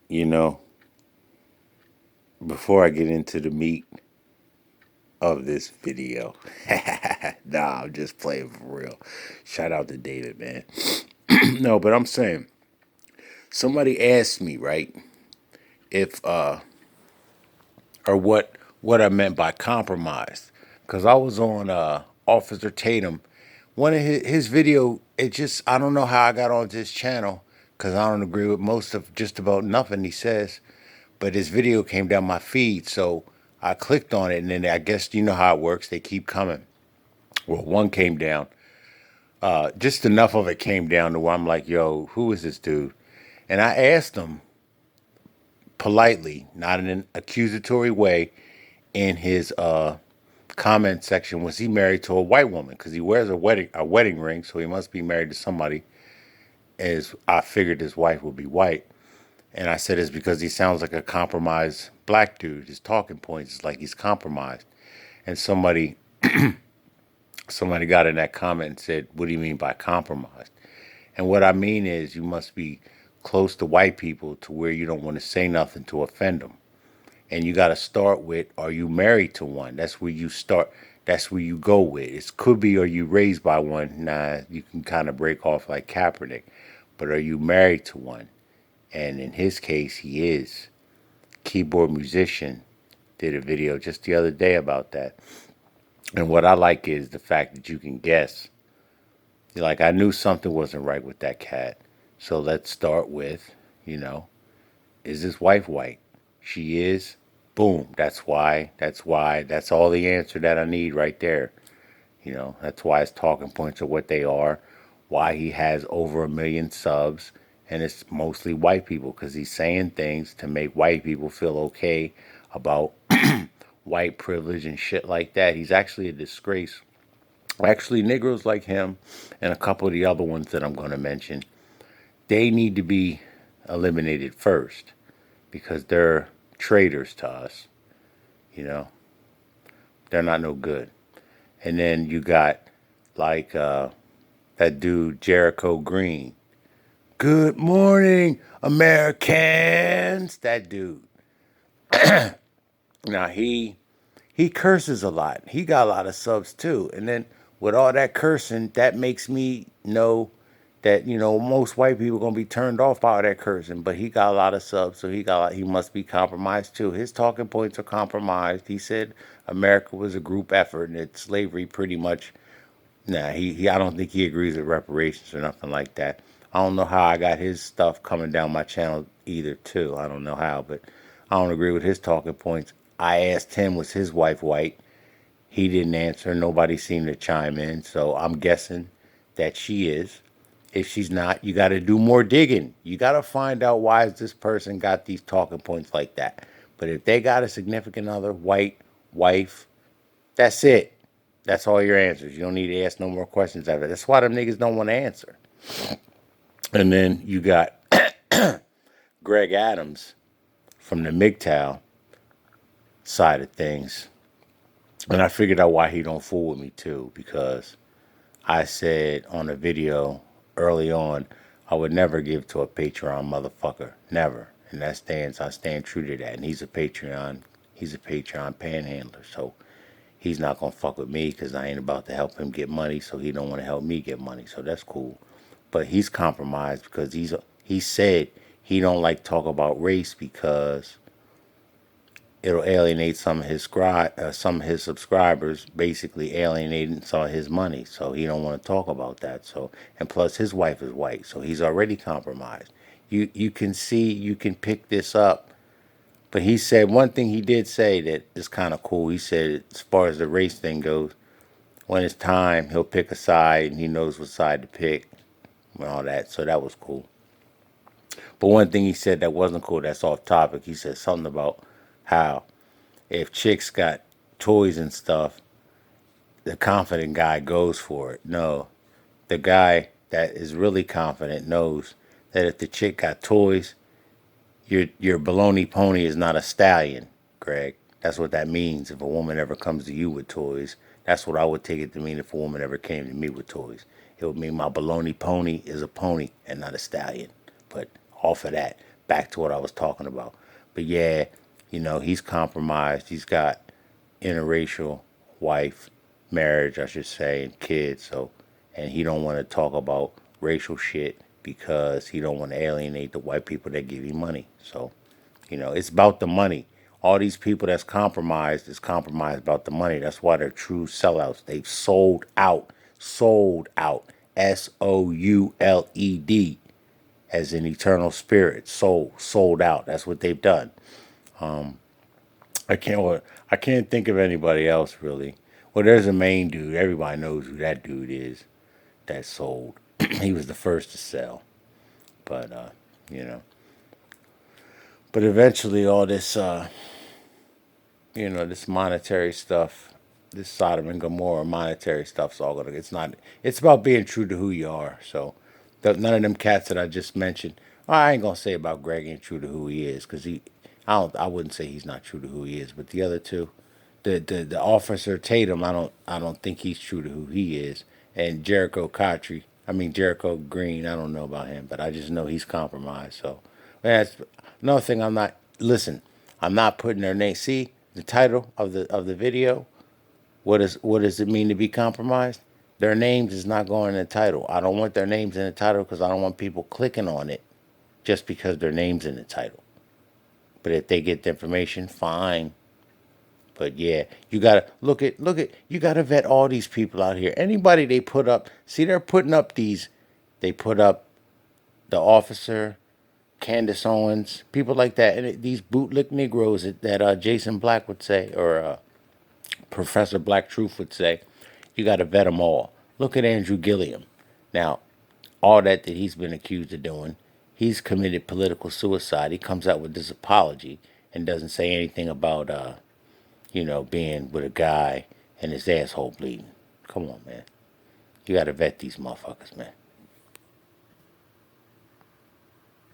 You know, before I get into the meat of this video, nah, I'm just playing for real. Shout out to David, man. No, but I'm saying somebody asked me, right, if or what I meant by compromise, because I was on Officer Tatum. One of his video, it just I don't know how I got onto his channel because I don't agree with most of just about nothing he says. But his video came down my feed, so I clicked on it, and then I guess you know how it works. They keep coming. Well, one came down. Just enough of it came down to where I'm like, "Yo, who is this dude?" And I asked him politely, not in an accusatory way, in his comment section, was he married to a white woman? Because he wears a wedding ring, so he must be married to somebody. As I figured his wife would be white. And I said it's because he sounds like a compromised black dude. His talking points is like he's compromised. And somebody got in that comment and said, "What do you mean by compromised?" And what I mean is you must be close to white people to where you don't want to say nothing to offend them. And you got to start with, are you married to one? That's where you start. That's where you go with. It could be, are you raised by one? Nah, you can kind of break off like Kaepernick. But are you married to one? And in his case, he is. Keyboard musician did a video just the other day about that. And what I like is the fact that you can guess. Like, I knew something wasn't right with that cat. So let's start with, you know, is his wife white? She is. Boom. That's why. That's why. That's all the answer that I need right there. That's why his talking points are what they are. Why he has over 1 million subs. And it's mostly white people because he's saying things to make white people feel okay about white privilege and shit like that. He's actually a disgrace. Actually, Negroes like him and a couple of the other ones that I'm going to mention, they need to be eliminated first because they're traitors to us. You know, they're not no good. And then you got like that dude Jericho Green. Good morning, Americans. That dude. Now he curses a lot. He got a lot of subs too. And then with all that cursing, that makes me know that most white people gonna be turned off by all that cursing. But he got a lot of subs, so he must be compromised too. His talking points are compromised. He said America was a group effort and that slavery pretty much. Nah, he I don't think he agrees with reparations or nothing like that. I don't know how I got his stuff coming down my channel either too. I don't know how, but I don't agree with his talking points. I asked him, was his wife white? He didn't answer. Nobody seemed to chime in, so I'm guessing that she is. If she's not, you got to do more digging. You got to find out why this person got these talking points like that. But if they got a significant other, white, wife, that's it. That's all your answers. You don't need to ask no more questions after. That's why them niggas don't want to answer. And then you got Greg Adams from the MGTOW side of things. And I figured out why he don't fool with me too, because I said on a video early on, I would never give to a Patreon motherfucker. Never. And I stand true to that. And he's a Patreon panhandler. So he's not gonna fuck with me because I ain't about to help him get money, so he don't want to help me get money. So that's cool. But he's compromised because he said he don't like talk about race because it'll alienate some of his subscribers, basically alienating some of his money. So he don't want to talk about that. So, and plus his wife is white, so he's already compromised. You can see, you can pick this up. But he said one thing he did say that is kind of cool. He said as far as the race thing goes, when it's time, he'll pick a side and he knows what side to pick and all that. So that was cool. But one thing he said that wasn't cool, that's off topic. He said something about how if chicks got toys and stuff, the confident guy goes for it. No, the guy that is really confident knows that if the chick got toys, your baloney pony is not a stallion, Greg. That's what that means if a woman ever comes to you with toys. That's what I would take it to mean if a woman ever came to me with toys. It would mean my baloney pony is a pony and not a stallion. But off of that, back to what I was talking about. But yeah, he's compromised. He's got interracial wife, marriage, I should say, and kids. So, and he don't want to talk about racial shit because he don't want to alienate the white people that give him money. So, it's about the money. All these people that's compromised is compromised about the money. That's why they're true sellouts. They've sold out. SOULED, as in eternal spirit. Sold out. That's what they've done. I can't think of anybody else really. Well, there's a main dude. Everybody knows who that dude is. That sold. He was the first to sell. But you know. But eventually, all this this monetary stuff, this Sodom and Gomorrah monetary stuff's all gonna. It's not. It's about being true to who you are. So, none of them cats that I just mentioned. Well, I ain't gonna say about Greg ain't true to who he is, because he. I don't. I wouldn't say he's not true to who he is. But the other two, the officer Tatum, I don't think he's true to who he is. And Jericho Cotry, I mean Jericho Green, I don't know about him, but I just know he's compromised. So, that's another thing. I'm not. Listen, I'm not putting their name. See the title of the video. What does it mean to be compromised? Their names is not going in the title. I don't want their names in the title because I don't want people clicking on it just because their names in the title. But if they get the information, fine. But yeah, you gotta look at you gotta vet all these people out here. Anybody they put up, see they're putting up these. They put up the officer, Candace Owens, people like that, and these bootlick Negroes that Jason Black would say, or Professor Black Truth would say, you got to vet them all. Look at Andrew Gilliam. Now, all that he's been accused of doing, he's committed political suicide. He comes out with this apology and doesn't say anything about, being with a guy and his asshole bleeding. Come on, man. You got to vet these motherfuckers, man.